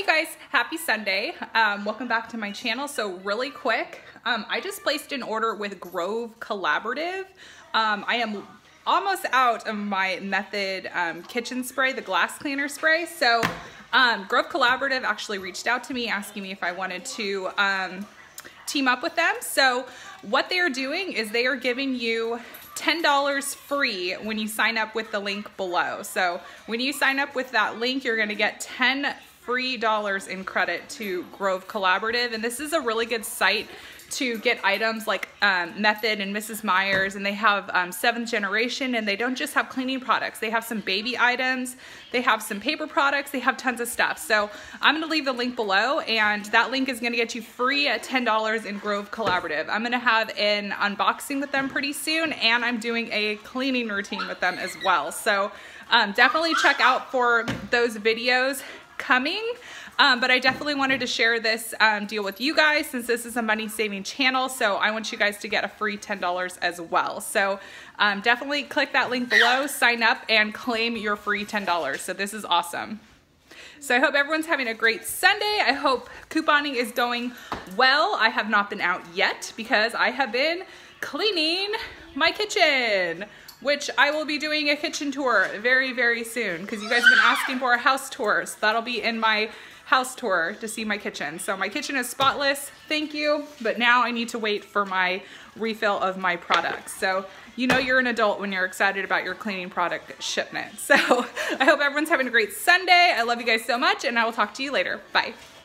Hey guys, happy Sunday. Welcome back to my channel. So really quick, I just placed an order with Grove Collaborative. I am almost out of my Method kitchen spray, the glass cleaner spray. So Grove Collaborative actually reached out to me asking me if I wanted to team up with them. So what they are doing is they are giving you $10 free when you sign up with the link below. So when you sign up with that link, you're gonna get $10 free in credit to Grove Collaborative. And this is a really good site to get items like Method and Mrs. Meyer's, and they have 7th generation, and they don't just have cleaning products. They have some baby items, they have some paper products, they have tons of stuff. So I'm gonna leave the link below, and that link is gonna get you free at $10 in Grove Collaborative. I'm gonna have an unboxing with them pretty soon, and I'm doing a cleaning routine with them as well. So definitely check out for those videos coming. But I definitely wanted to share this deal with you guys since this is a money saving channel. So I want you guys to get a free $10 as well. So definitely click that link below, sign up, and claim your free $10. So this is awesome. So I hope everyone's having a great Sunday. I hope couponing is going well. I have not been out yet because I have been cleaning my kitchen, which I will be doing a kitchen tour very, very soon because you guys have been asking for a house tour. So that'll be in my house tour to see my kitchen. So my kitchen is spotless, thank you. But now I need to wait for my refill of my products. So you know you're an adult when you're excited about your cleaning product shipment. So I hope everyone's having a great Sunday. I love you guys so much, and I will talk to you later. Bye.